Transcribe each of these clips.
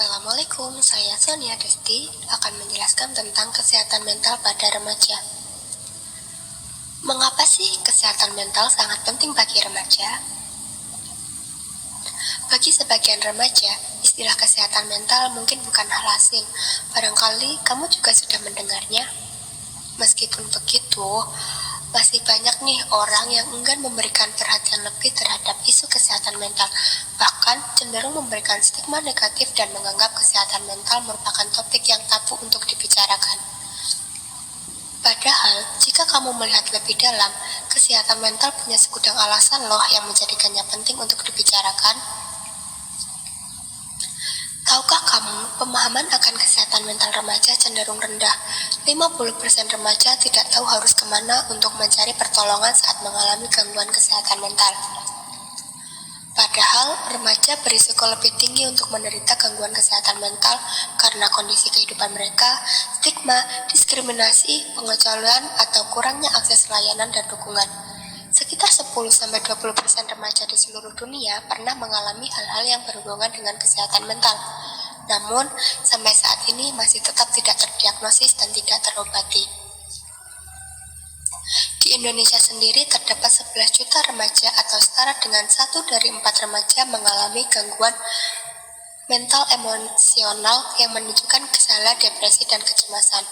Assalamualaikum, saya Sonia Desti akan menjelaskan tentang kesehatan mental pada remaja. Mengapa sih kesehatan mental sangat penting bagi remaja? Bagi sebagian remaja, istilah kesehatan mental mungkin bukan hal asing. Barangkali kamu juga sudah mendengarnya. Meskipun begitu, masih banyak nih orang yang enggan memberikan perhatian lebih terhadap isu kesehatan mental, bahkan cenderung memberikan stigma negatif dan menganggap kesehatan mental merupakan topik yang tabu untuk dibicarakan. Padahal, jika kamu melihat lebih dalam, kesehatan mental punya segudang alasan loh yang menjadikannya penting untuk dibicarakan. Tahukah kamu, pemahaman akan kesehatan mental remaja cenderung rendah. 50% remaja tidak tahu harus kemana untuk mencari pertolongan saat mengalami gangguan kesehatan mental. Padahal, remaja berisiko lebih tinggi untuk menderita gangguan kesehatan mental karena kondisi kehidupan mereka, stigma, diskriminasi, pengecualian, atau kurangnya akses layanan dan dukungan. Sekitar 10-20% remaja di seluruh dunia pernah mengalami hal-hal yang berhubungan dengan kesehatan mental. Namun, sampai saat ini masih tetap tidak terdiagnosis dan tidak terobati. Di Indonesia sendiri terdapat 11 juta remaja atau setara dengan 1 dari 4 remaja mengalami gangguan mental emosional yang menunjukkan gejala depresi dan kecemasan.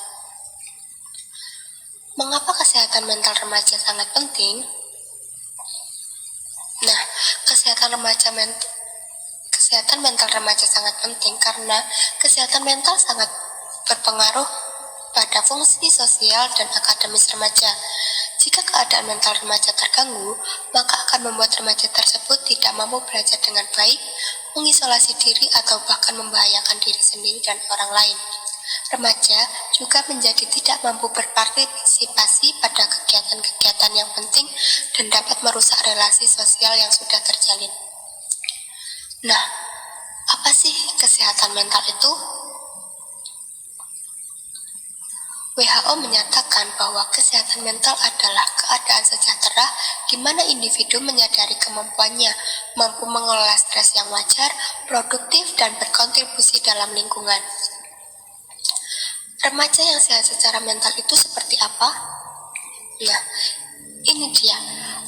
Mengapa kesehatan mental remaja sangat penting? Nah, kesehatan mental remaja sangat penting karena kesehatan mental sangat berpengaruh pada fungsi sosial dan akademis remaja. Jika keadaan mental remaja terganggu, maka akan membuat remaja tersebut tidak mampu belajar dengan baik, mengisolasi diri, atau bahkan membahayakan diri sendiri dan orang lain. Remaja juga menjadi tidak mampu berpartisipasi pada kegiatan-kegiatan yang penting dan dapat merusak relasi sosial yang sudah terjalin. Nah, apa sih kesehatan mental itu? WHO menyatakan bahwa kesehatan mental adalah keadaan sejahtera di mana individu menyadari kemampuannya, mampu mengelola stres yang wajar, produktif, dan berkontribusi dalam lingkungan. Remaja yang sehat secara mental itu seperti apa? Nah, ini dia.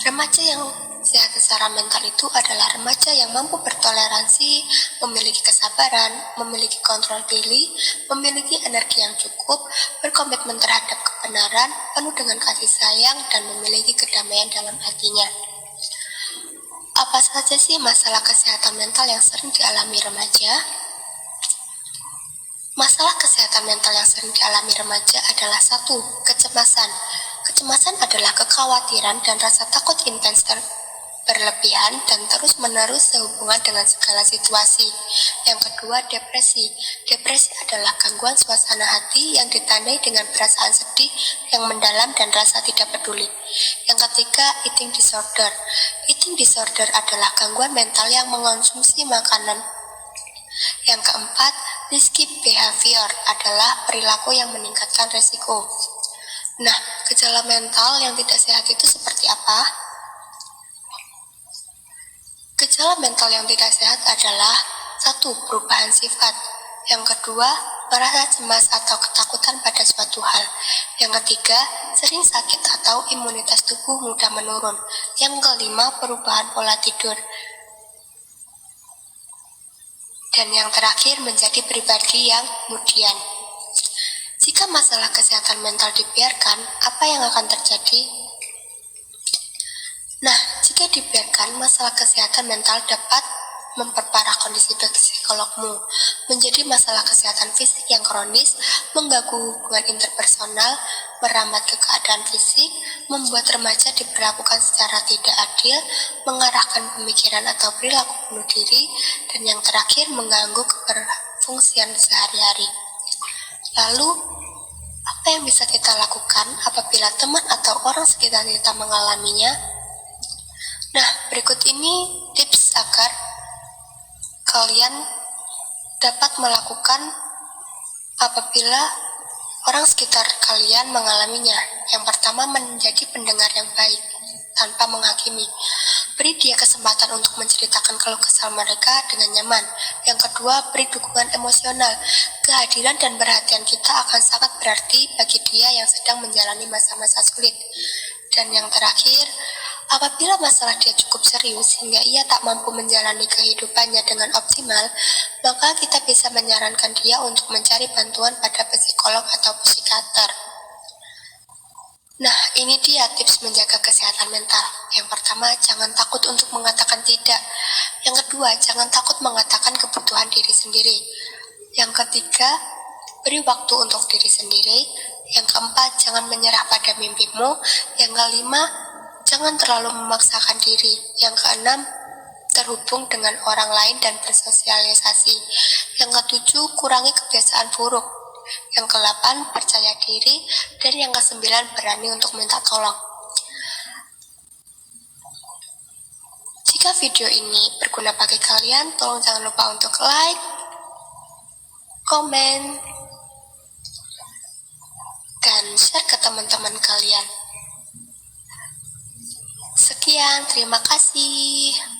Remaja yang sehat secara mental itu adalah remaja yang mampu bertoleransi, memiliki kesabaran, memiliki kontrol diri, memiliki energi yang cukup, berkomitmen terhadap kebenaran, penuh dengan kasih sayang, dan memiliki kedamaian dalam hatinya. Apa saja sih masalah kesehatan mental yang sering dialami remaja? Masalah kesehatan mental yang sering dialami remaja adalah 1. Kecemasan. Kecemasan adalah kekhawatiran dan rasa takut intens berlebihan dan terus-menerus sehubungan dengan segala situasi. Yang kedua, depresi. Depresi adalah gangguan suasana hati yang ditandai dengan perasaan sedih yang mendalam dan rasa tidak peduli. Yang ketiga, eating disorder. Eating disorder adalah gangguan mental yang mengonsumsi makanan. Yang keempat, risky behavior adalah perilaku yang meningkatkan resiko. Nah, gejala mental yang tidak sehat itu seperti apa? Gejala mental yang tidak sehat adalah 1. Perubahan sifat. Yang kedua, merasa cemas atau ketakutan pada suatu hal. Yang ketiga, sering sakit atau imunitas tubuh mudah menurun. Yang kelima, perubahan pola tidur. Dan yang terakhir, menjadi pribadi yang kemudian. Jika masalah kesehatan mental dibiarkan, apa yang akan terjadi? Nah, jika dibiarkan, masalah kesehatan mental dapat memperparah kondisi psikologmu, menjadi masalah kesehatan fisik yang kronis, mengganggu hubungan interpersonal, merambat ke keadaan fisik, membuat remaja diperlakukan secara tidak adil, mengarahkan pemikiran atau perilaku bunuh diri, dan yang terakhir mengganggu keberfungsian sehari-hari. Lalu, apa yang bisa kita lakukan apabila teman atau orang sekitar kita mengalaminya? Nah, berikut ini tips agar kalian dapat melakukan apabila orang sekitar kalian mengalaminya. Yang pertama, menjadi pendengar yang baik tanpa menghakimi. Beri dia kesempatan untuk menceritakan keluh kesal mereka dengan nyaman. Yang kedua, beri dukungan emosional. Kehadiran dan perhatian kita akan sangat berarti bagi dia yang sedang menjalani masa-masa sulit. Dan yang terakhir, apabila masalah dia cukup serius hingga ia tak mampu menjalani kehidupannya dengan optimal, maka kita bisa menyarankan dia untuk mencari bantuan pada psikolog atau psikiater. Nah, ini dia tips menjaga kesehatan mental. Yang pertama, jangan takut untuk mengatakan tidak. Yang kedua, jangan takut mengatakan kebutuhan diri sendiri. Yang ketiga, beri waktu untuk diri sendiri. Yang keempat, jangan menyerah pada mimpimu. Yang kelima, jangan terlalu memaksakan diri. Yang keenam, terhubung dengan orang lain dan bersosialisasi. Yang ketujuh, kurangi kebiasaan buruk. Yang kedelapan, percaya diri. Dan yang kesembilan, berani untuk minta tolong. Jika video ini berguna bagi kalian, tolong jangan lupa untuk like, komen, dan share ke teman-teman kalian. Sekian, terima kasih.